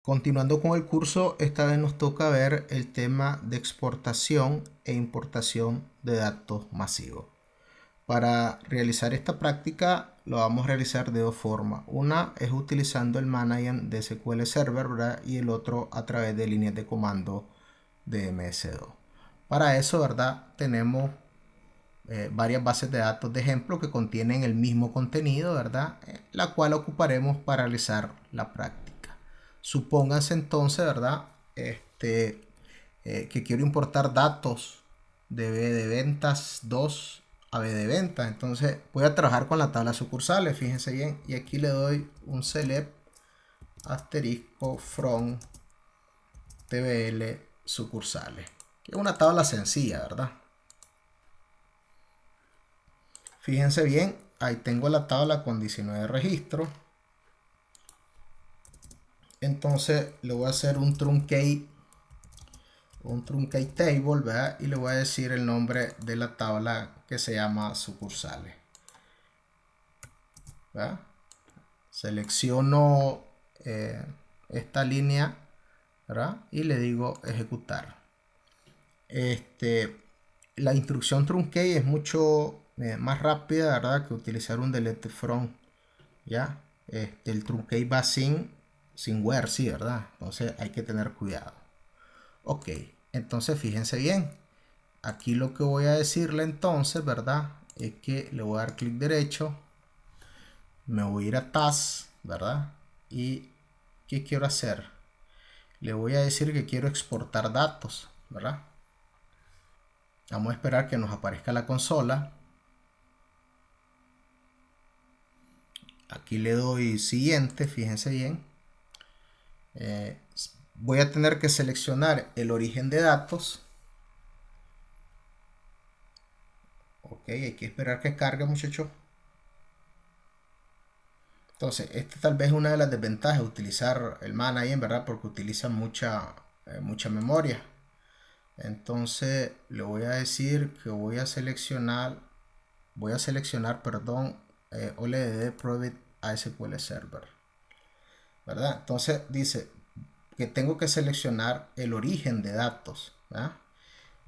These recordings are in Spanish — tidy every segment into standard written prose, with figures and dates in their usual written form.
Continuando con el curso, esta vez nos toca ver el tema de exportación e importación de datos masivos. Para realizar esta práctica lo vamos a realizar de dos formas. Una es utilizando el manager de SQL Server, ¿verdad? Y el otro a través de líneas de comando de MS2. Para eso, ¿verdad? Tenemos varias bases de datos de ejemplo que contienen el mismo contenido, ¿verdad? La cual ocuparemos para realizar la práctica. Supónganse entonces, ¿verdad? Que quiero importar datos de B de ventas 2 a B de ventas. Entonces voy a trabajar con la tabla sucursales, fíjense bien. Y aquí le doy un select asterisco from tbl sucursales. Que es una tabla sencilla, ¿verdad? Fíjense bien, ahí tengo la tabla con 19 registros. Entonces le voy a hacer un truncate table, ¿verdad? Y le voy a decir el nombre de la tabla que se llama sucursales, ¿verdad? Selecciono esta línea, ¿verdad? Y le digo ejecutar. La instrucción truncate es mucho más rápida, ¿verdad? Que utilizar un delete from, ¿ya? El truncate va sin where, sí, ¿verdad? Entonces hay que tener cuidado. Ok, entonces fíjense bien. Aquí lo que voy a decirle entonces, ¿verdad? Es que le voy a dar clic derecho. Me voy a ir a Task, ¿verdad? Y ¿qué quiero hacer? Le voy a decir que quiero exportar datos, ¿verdad? Vamos a esperar que nos aparezca la consola. Aquí le doy siguiente, fíjense bien. Voy a tener que seleccionar el origen de datos. Ok, hay que esperar que cargue, muchachos. Entonces, esta tal vez es una de las desventajas de utilizar el manager, ¿verdad? Porque utiliza mucha memoria. Entonces, le voy a decir que voy a seleccionar, perdón, OLED Private SQL Server, ¿verdad? Entonces, dice que tengo que seleccionar el origen de datos, ¿verdad?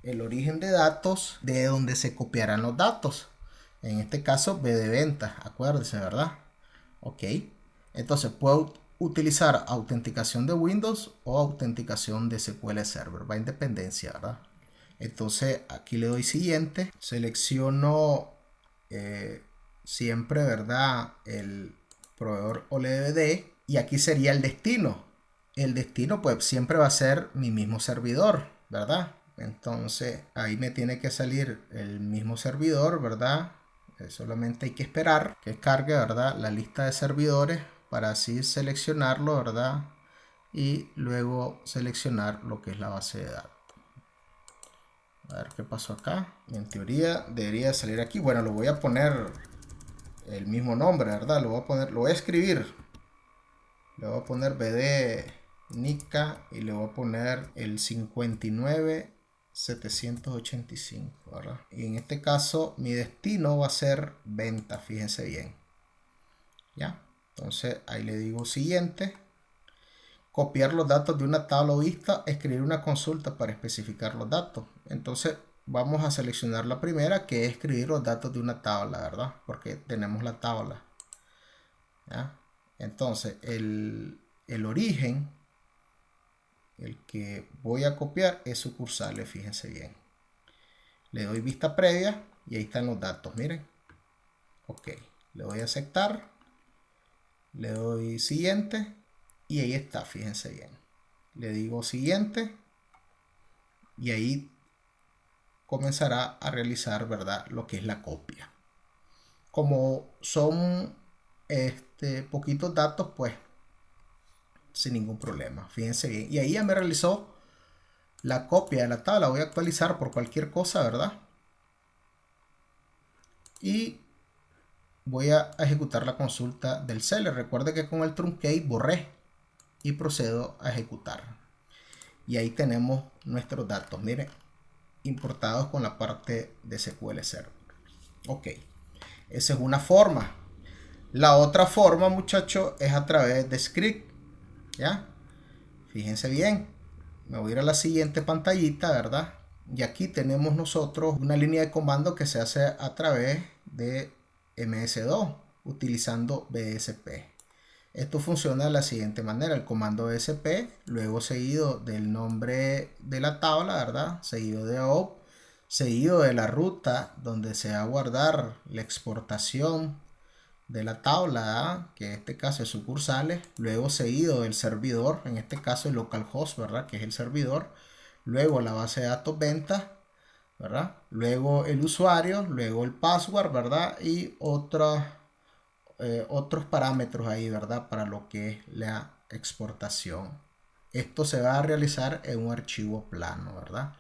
El origen de datos de donde se copiarán los datos. En este caso, B de ventas, acuérdense, ¿verdad? Ok. Entonces, puedo utilizar autenticación de Windows o autenticación de SQL Server. Va en dependencia, ¿verdad? Entonces, aquí le doy siguiente. Selecciono siempre, ¿verdad? El proveedor OLED y aquí sería el destino. El destino, pues, siempre va a ser mi mismo servidor, ¿verdad? Entonces ahí me tiene que salir el mismo servidor, ¿verdad? Solamente hay que esperar que cargue, ¿verdad? La lista de servidores para así seleccionarlo, ¿verdad? Y luego seleccionar lo que es la base de datos. A ver qué pasó acá. En teoría debería salir aquí. Bueno, lo voy a poner el mismo nombre, ¿verdad? Lo voy a escribir. Le voy a poner BD Nica y le voy a poner el 59785, ¿verdad? Y en este caso mi destino va a ser venta, fíjense bien. ¿Ya? Entonces ahí le digo siguiente. Copiar los datos de una tabla o vista, escribir una consulta para especificar los datos. Entonces vamos a seleccionar la primera, que es escribir los datos de una tabla, ¿verdad? Porque tenemos la tabla. ¿Ya? Entonces el origen, el que voy a copiar, es sucursales, fíjense bien. Le doy vista previa y ahí están los datos, miren. Ok, le doy a aceptar, le doy siguiente y ahí está, fíjense bien. Le digo siguiente y ahí comenzará a realizar, ¿verdad? Lo que es la copia. Como son poquitos datos, pues sin ningún problema, fíjense bien. Y ahí ya me realizó la copia de la tabla. Voy a actualizar por cualquier cosa, ¿verdad? Y voy a ejecutar la consulta del seller. Recuerde que con el truncate borré y procedo a ejecutar. Y ahí tenemos nuestros datos, miren, importados con la parte de SQL Server. Ok, esa es una forma. La otra forma, muchachos, es a través de script, ¿ya? Fíjense bien, me voy a ir a la siguiente pantallita, ¿verdad? Y aquí tenemos nosotros una línea de comando que se hace a través de MS2 utilizando BSP. Esto funciona de la siguiente manera: el comando BSP, luego seguido del nombre de la tabla, ¿verdad? Seguido de op, seguido de la ruta donde se va a guardar la exportación de la tabla, que en este caso es sucursales, luego seguido del servidor, en este caso el localhost, ¿verdad? Que es el servidor, luego la base de datos ventas, ¿verdad? Luego el usuario, luego el password, ¿verdad? Y otros parámetros ahí, ¿verdad? Para lo que es la exportación. Esto se va a realizar en un archivo plano, ¿verdad?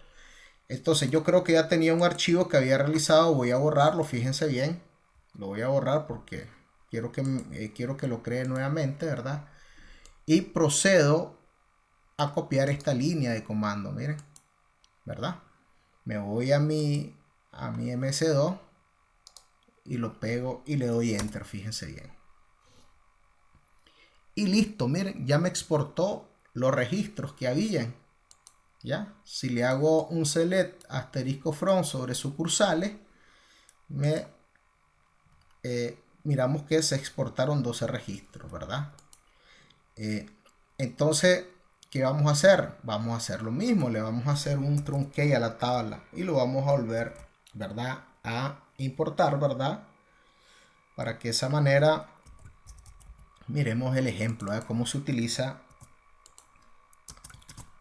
Entonces yo creo que ya tenía un archivo que había realizado. Voy a borrarlo, fíjense bien. Lo voy a borrar porque quiero que lo cree nuevamente, ¿verdad? Y procedo a copiar esta línea de comando, miren, ¿verdad? Me voy a mi MS2 y lo pego y le doy enter, fíjense bien. Y listo, miren, ya me exportó los registros que habían. ¿Ya? Si le hago un select asterisco from sobre sucursales, miramos que se exportaron 12 registros, ¿verdad? Entonces, ¿qué vamos a hacer? Vamos a hacer lo mismo, le vamos a hacer un truncate a la tabla y lo vamos a volver, ¿verdad? A importar, ¿verdad? Para que de esa manera miremos el ejemplo de cómo se utiliza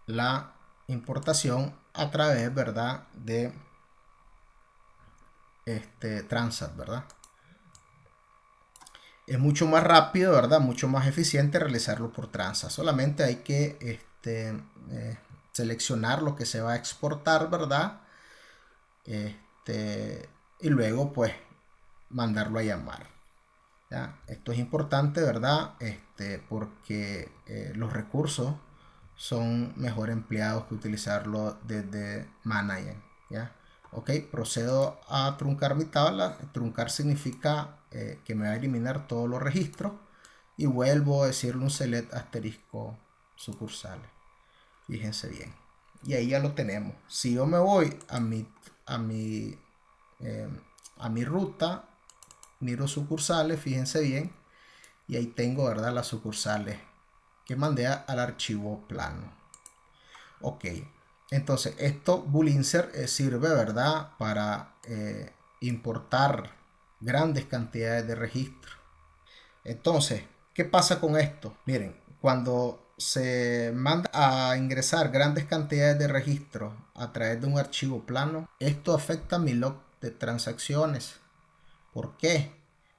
la importación a través, ¿verdad? De Transat, ¿verdad? Es mucho más rápido, ¿verdad? Mucho más eficiente realizarlo por Transat. Solamente hay que seleccionar lo que se va a exportar, ¿verdad? Y luego pues mandarlo a llamar. ¿Ya? Esto es importante, ¿verdad? Porque los recursos son mejor empleados que utilizarlo desde Manager. ¿Ya? Ok, procedo a truncar mi tabla. Truncar significa que me va a eliminar todos los registros. Y vuelvo a decirle un select asterisco sucursales. Fíjense bien. Y ahí ya lo tenemos. Si yo me voy a mi ruta, miro sucursales, fíjense bien. Y ahí tengo, ¿verdad? Las sucursales que mandé al archivo plano. Ok. Entonces, esto Booleansert sirve, ¿verdad? Para importar grandes cantidades de registros. Entonces, ¿qué pasa con esto? Miren, cuando se manda a ingresar grandes cantidades de registros a través de un archivo plano, esto afecta mi log de transacciones. ¿Por qué?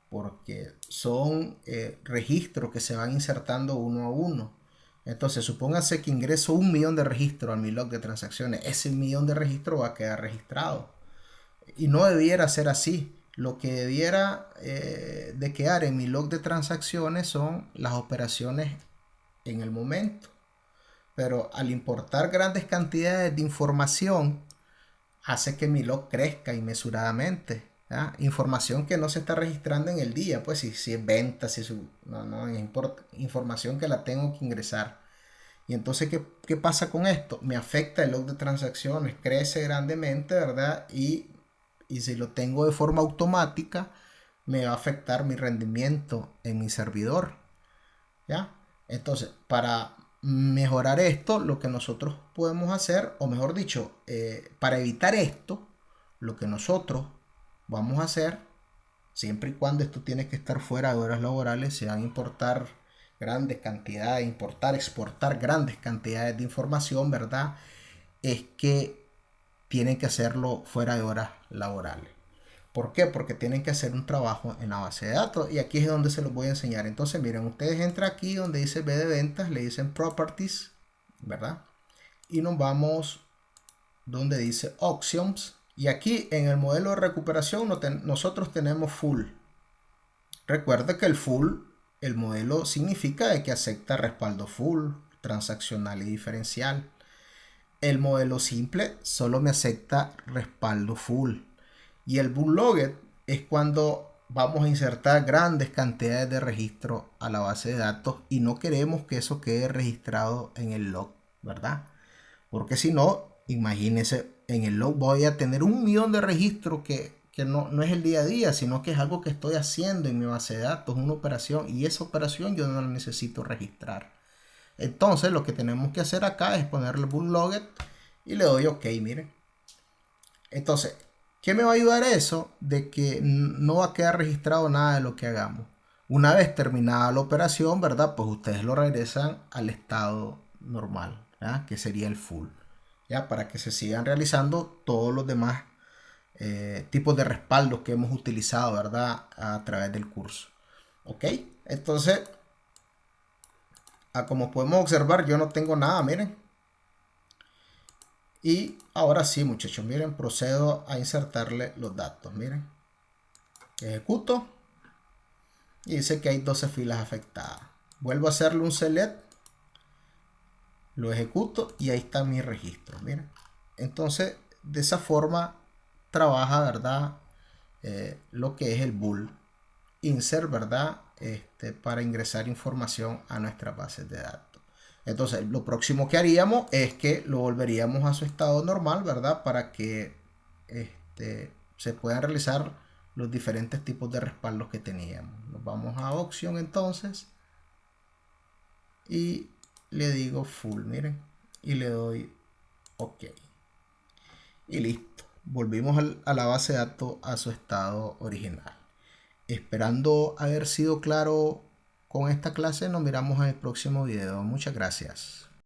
Porque son registros que se van insertando uno a uno. Entonces, supóngase que ingreso 1.000.000 de registros a mi log de transacciones. Ese 1.000.000 de registros va a quedar registrado. Y no debiera ser así. Lo que debiera de quedar en mi log de transacciones son las operaciones en el momento. Pero al importar grandes cantidades de información, hace que mi log crezca inmesuradamente. ¿Ya? Información que no se está registrando en el día, pues si es venta, no importa, información que la tengo que ingresar. Y entonces, ¿qué pasa con esto? Me afecta el log de transacciones, crece grandemente, ¿verdad? Y si lo tengo de forma automática, me va a afectar mi rendimiento en mi servidor. ¿Ya? Entonces, para mejorar esto, lo que nosotros podemos hacer, o mejor dicho, para evitar esto, lo que nosotros vamos a hacer, siempre y cuando esto tiene que estar fuera de horas laborales, se van a importar grandes cantidades, exportar grandes cantidades de información, ¿verdad? Es que tienen que hacerlo fuera de horas laborales. ¿Por qué? Porque tienen que hacer un trabajo en la base de datos y aquí es donde se los voy a enseñar. Entonces miren, ustedes entran aquí donde dice B de ventas, le dicen Properties, ¿verdad? Y nos vamos donde dice Options y aquí en el modelo de recuperación nosotros tenemos Full. Recuerda que el modelo significa que acepta respaldo full, transaccional y diferencial. El modelo simple solo me acepta respaldo full. Y el bootlogged es cuando vamos a insertar grandes cantidades de registros a la base de datos y no queremos que eso quede registrado en el log, ¿verdad? Porque si no, imagínense, en el log voy a tener 1.000.000 de registros que no es el día a día, sino que es algo que estoy haciendo en mi base de datos, una operación, y esa operación yo no la necesito registrar. Entonces lo que tenemos que hacer acá es ponerle bootlogged y le doy OK, miren. Entonces, ¿qué me va a ayudar eso? De que no va a quedar registrado nada de lo que hagamos. Una vez terminada la operación, ¿verdad? Pues ustedes lo regresan al estado normal, ¿verdad? Que sería el full, ¿ya? Para que se sigan realizando todos los demás tipos de respaldos que hemos utilizado, ¿verdad? A través del curso. ¿Ok? Entonces, como podemos observar, yo no tengo nada, miren. Y ahora sí, muchachos, miren, procedo a insertarle los datos, miren. Ejecuto y dice que hay 12 filas afectadas. Vuelvo a hacerle un select, lo ejecuto y ahí está mi registro, miren. Entonces, de esa forma trabaja, ¿verdad? Lo que es el bool insert, ¿verdad? Para ingresar información a nuestras bases de datos. Entonces, lo próximo que haríamos es que lo volveríamos a su estado normal, ¿verdad? Para que se puedan realizar los diferentes tipos de respaldos que teníamos. Nos vamos a opción entonces y le digo full, miren, y le doy OK. Y listo. Volvimos a la base de datos a su estado original. Esperando haber sido claro con esta clase, nos miramos en el próximo video. Muchas gracias.